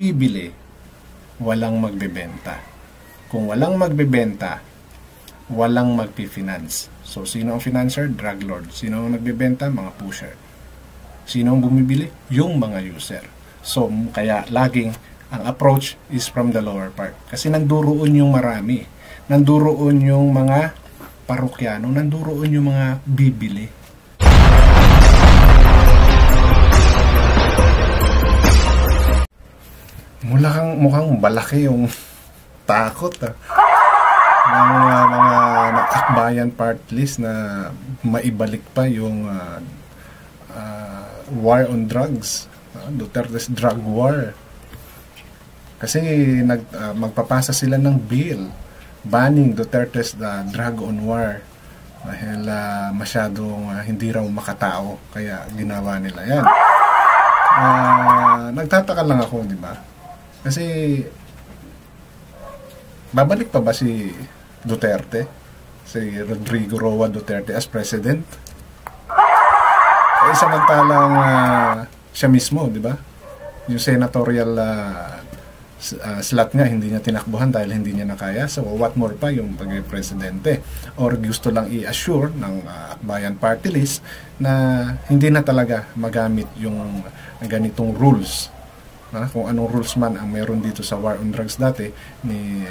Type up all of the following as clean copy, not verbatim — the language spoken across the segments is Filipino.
bibili, walang magbebenta. Kung walang magbebenta, walang magpi-finance. So, sino ang financer? Drug lord. Sino ang nagbebenta? Mga pusher. Sino ang bumibili? Yung mga user. So, kaya laging ang approach is from the lower part. Kasi nanduroon yung marami. Nanduroon yung mga parokyano. Nanduroon yung mga bibili. Mukhang malaki yung takot ng mga akbayan part list na maibalik pa yung war on drugs, Duterte's drug war. Kasi magpapasa sila ng bill banning Duterte's drug on war dahil masyadong hindi raw makatao, kaya ginawa nila yan. Nagtataka lang ako, di ba? Kasi babalik pa ba si Duterte, si Rodrigo Roa Duterte as president? Kaya samantalang siya mismo, di ba? Yung senatorial slot nga hindi niya tinakbuhan dahil hindi niya nakaya. So what more pa yung pag-presidente? Or gusto lang i-assure ng Akbayan Party List na hindi na talaga magamit yung ganitong rules. Kung anong rules man ang meron dito sa war on drugs dati ni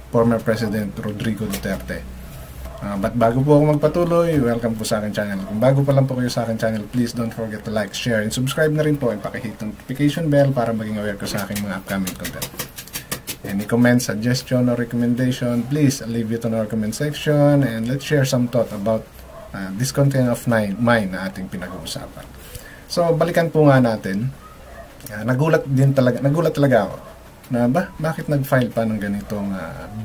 former President Rodrigo Duterte. But bago po ako magpatuloy, welcome po sa akin channel. Kung bago pa lang po kayo sa akin channel, please don't forget to like, share, and subscribe na rin po, and pakihit notification bell para maging aware ko sa aking mga upcoming content. Any comments, suggestion, or recommendation, please leave it on our comment section, and let's share some thought about this content of mine na ating pinag-uusapan. So, balikan po nga natin. Nagulat talaga ako na bakit nag-file pa ng ganitong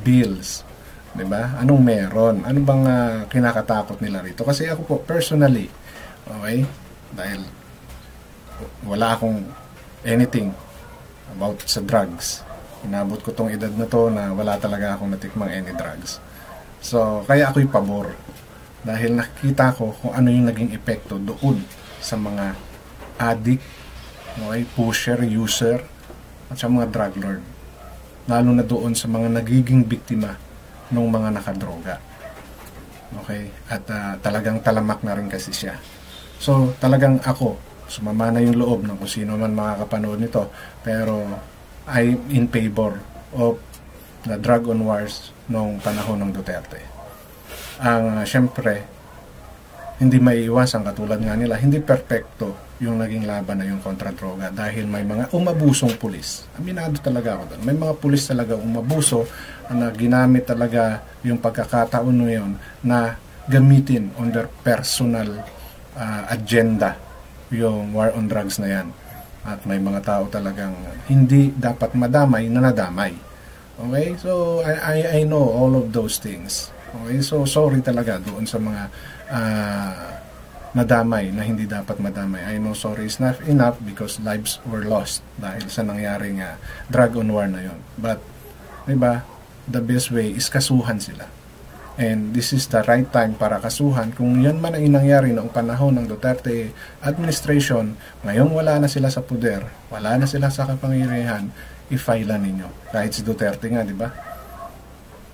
bills, 'di ba? Anong meron? Ano bang kinakatakot nila rito? Kasi ako po personally, okay, dahil wala akong anything about sa drugs. Inabot ko tong edad na to na wala talaga akong natikmang any drugs. So, kaya ako'y pabor dahil nakikita ko kung ano yung naging epekto doon sa mga addict, okay, pusher, user, at sa mga drug lord. Lalo na doon sa mga nagiging biktima ng mga nakadroga. Okay? At talagang talamak na rin kasi siya. So, talagang ako, sumama na yung loob ng kung sino man makakapanood nito, pero I'm in favor of the drug on wars noong panahon ng Duterte. Siyempre, hindi maiiwasan katulad nga nila, hindi perfecto yung naging laban na yung kontra droga dahil may mga umabusong pulis. Aminado talaga ako doon. May mga pulis talaga umabuso na ginamit talaga yung pagkakataon na yun na gamitin on their personal agenda yung war on drugs na yan. At may mga tao talagang hindi dapat madamay na nadamay. Okay? So, I know all of those things. Okay? So, sorry talaga doon sa mga nadamay na hindi dapat madamay. I know sorry is not enough because lives were lost dahil sa nangyaring drug on war na yon. But, diba, the best way is kasuhan sila. And this is the right time para kasuhan. Kung yan man ang nangyari noong panahon ng Duterte administration, ngayon wala na sila sa poder, wala na sila sa kapangyarihan, i-file ninyo. Kahit si Duterte nga, diba?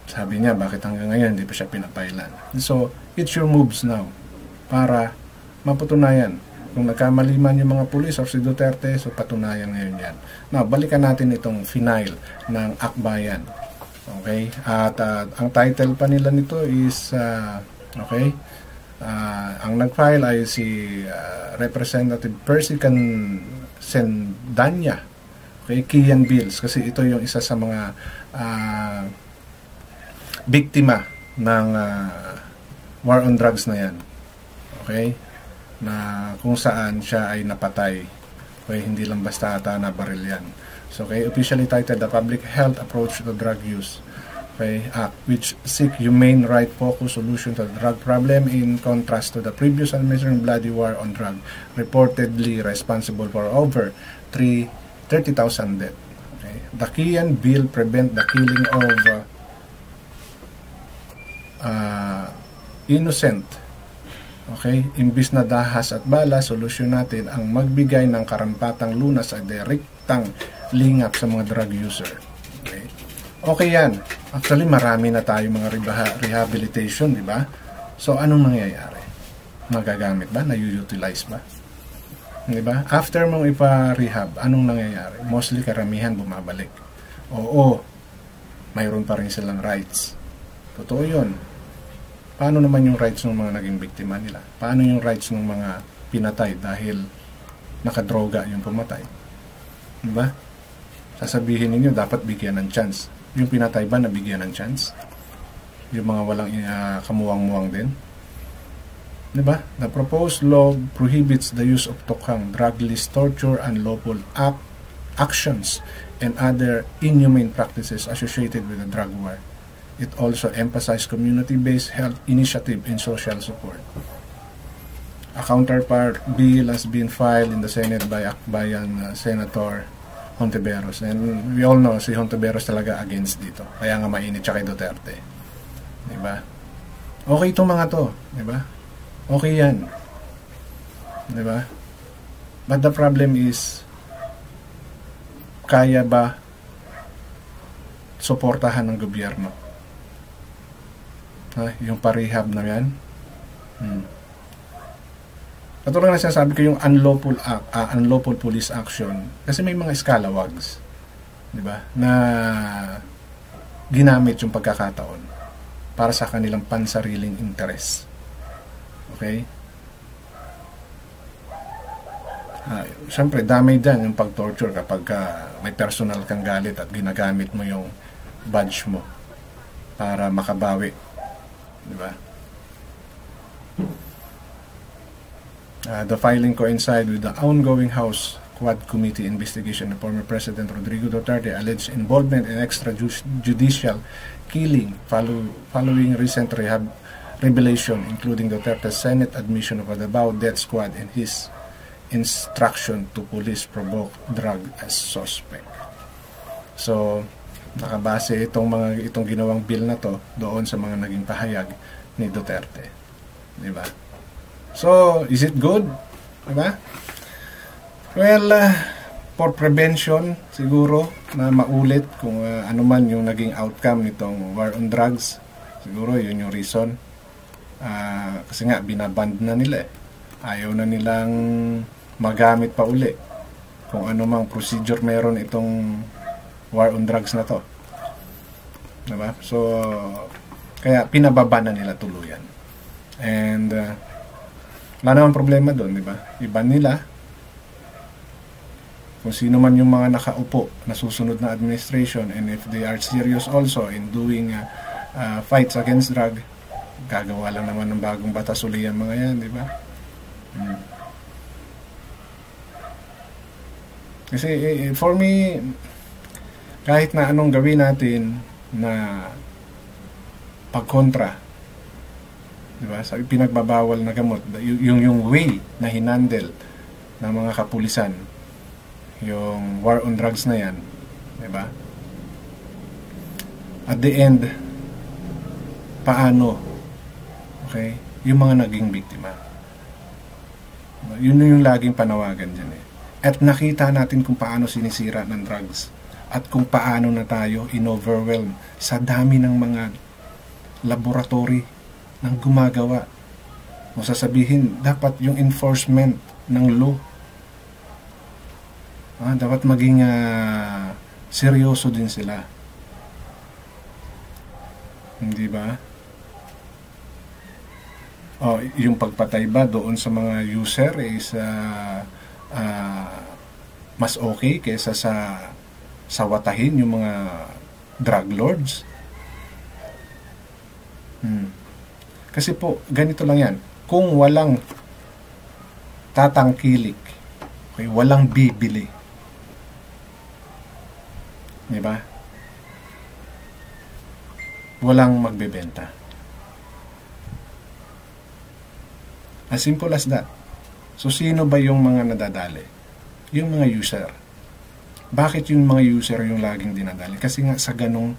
Sabi niya, bakit hanggang ngayon hindi pa siya pinapailan? So, it's your moves now para mapatunayan. Kung nagkamali man yung mga pulis or si Duterte, so patunayan ngayon yan. Now, balikan natin itong final ng Akbayan. Okay? At ang title pa nila nito is, okay, ang nag-file ay si Representative Percy Sendanya. Okay? Kian Bills. Kasi ito yung isa sa mga biktima ng war on drugs na yan. Okay? Na kung saan siya ay napatay. Okay, hindi lang basta ata na baril yan. So, okay, officially titled The Public Health Approach to Drug Use, okay, Act, which seek humane, right-focused solution to the drug problem in contrast to the previous administration bloody war on drug, reportedly responsible for over 30,000 deaths. Okay. The Kian Bill prevent the killing of innocent. Okay, imbis na dahas at bala, solusyon natin ang magbigay ng karampatang lunas sa direktang lingap sa mga drug user. Okay? Okay yan. Actually, marami na tayo mga rehabilitation, di ba? So, anong nangyayari? Magagamit ba? Na-utilize ba? Di ba? After mong ipa-rehab, anong nangyayari? Mostly karamihan bumabalik. Oo, mayroon pa rin silang rights. Totoo yun. Paano naman yung rights ng mga naging biktima nila? Paano yung rights ng mga pinatay dahil nakadroga yung pumatay? Di ba? Sasabihin ninyo, dapat bigyan ng chance. Yung pinatay ba nabigyan ng chance? Yung mga walang kamuwang-muwang din? Diba? The proposed law prohibits the use of tokhang, drug list, torture, unlawful actions, and other inhumane practices associated with the drug war. It also emphasizes community-based health initiative and social support. A counterpart bill has been filed in the Senate by Akbayan Senator Hontiveros. And we all know, si Hontiveros talaga against dito. Kaya nga mainit siya kay Duterte. Diba? Okay itong mga to. Diba? Okay yan. Diba? But the problem is, kaya ba suportahan ng gobyerno? Yung parehab na yan? Katulad na sinasabi ko yung unlawful police action, kasi may mga scalawags, di ba, na ginamit yung pagkakataon para sa kanilang pansariling interes. Okay? Siyempre, damay dyan yung pag-torture kapag may personal kang galit at ginagamit mo yung badge mo para makabawi. Di ba? The filing coincide with the ongoing House Quad Committee investigation of former President Rodrigo Duterte alleged involvement in extrajudicial killing following recent revelation, including Duterte's Senate admission of a Davao death squad and his instruction to police provoke drug as suspect. So, nakabase itong ginawang bill na to doon sa mga naging pahayag ni Duterte. Di ba? So, is it good? Diba? Well, for prevention, siguro, na maulit kung ano man yung naging outcome nitong war on drugs, siguro yun yung reason. Kasi nga, binaband na nila eh. Ayaw na nilang magamit pa uli kung ano mang procedure meron itong war on drugs na to. Diba? So, kaya pinababa na nila tuluyan. And, wala naman problema doon, di ba? Iba nila kung sino man yung mga nakaupo na susunod na administration, and if they are serious also in doing fights against drug, gagawa lang naman ng bagong batas uli ang mga yan, di ba? Kasi for me, kahit na anong gawin natin na pagkontra, diba? Sabi, pinagbabawal na gamot, yung way na hinandle ng mga kapulisan yung war on drugs na yan, diba? At the end, paano, okay, yung mga naging biktima, diba? Yun yung laging panawagan dyan eh. At nakita natin kung paano sinisira ng drugs at kung paano na tayo in-overwhelm sa dami ng mga laboratory ng gumagawa. O sasabihin, dapat yung enforcement ng law, dapat maging seryoso din sila. Hindi ba? Yung pagpatay ba doon sa mga user is mas okay kaysa sa watahin yung mga drug lords? Kasi po, ganito lang yan. Kung walang tatangkilik, okay, walang bibili. Di ba? Walang magbebenta. As simple as that. So, sino ba yung mga nadadali? Yung mga user. Bakit yung mga user yung laging dinadali? Kasi nga sa ganong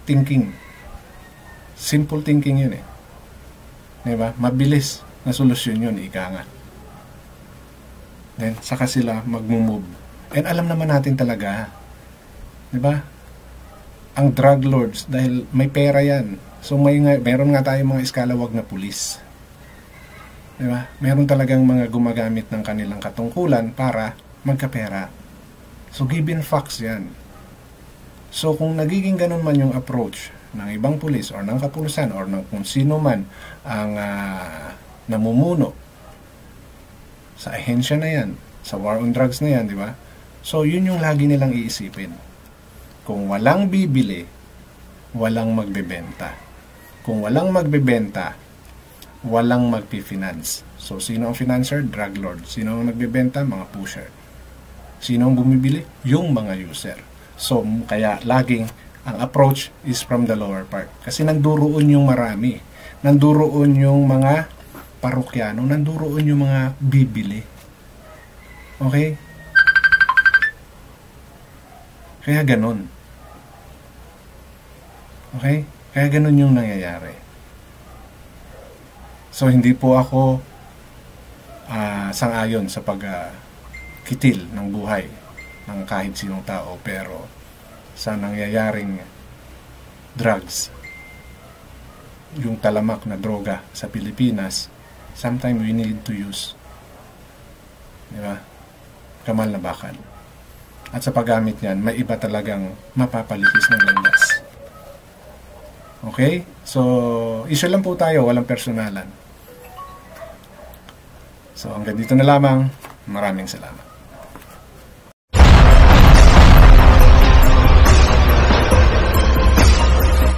thinking. Simple thinking yun eh. Diba? Mabilis na solusyon yun, ika nga. Then, saka sila mag-move And alam naman natin talaga, di ba? Ang drug lords, dahil may pera yan. So meron nga tayong mga eskalawag na pulis. Di ba? Meron talagang mga gumagamit ng kanilang katungkulan para magkapera. So given facts yan. So kung nagiging ganun man yung approach ng ibang pulis or ng kapulisan or ng kung sino man ang namumuno sa ahensya na yan, sa war on drugs na yan, di ba? So yun yung lagi nilang iisipin. Kung walang bibili, walang magbebenta. Kung walang magbebenta, walang magpi-finance. So, sino ang financer? Drug lord. Sino ang nagbebenta? Mga pusher. Sino ang bumibili? Yung mga user. So, kaya laging ang approach is from the lower part. Kasi nanduroon yung marami. Nanduroon yung mga parokyano. Nanduroon yung mga bibili. Okay? Kaya ganun. Okay? Kaya ganun yung nangyayari. So, hindi po ako sang-ayon sa pagkitil ng buhay ng kahit sinong tao. Pero, sa nangyayaring drugs, yung talamak na droga sa Pilipinas, sometimes we need to use, di ba, kamal na bakal. At sa paggamit niyan, may iba talagang mapapalikis ng landas. Okay? So, issue lang po tayo, walang personalan. So, hanggang dito na lamang. Maraming salamat.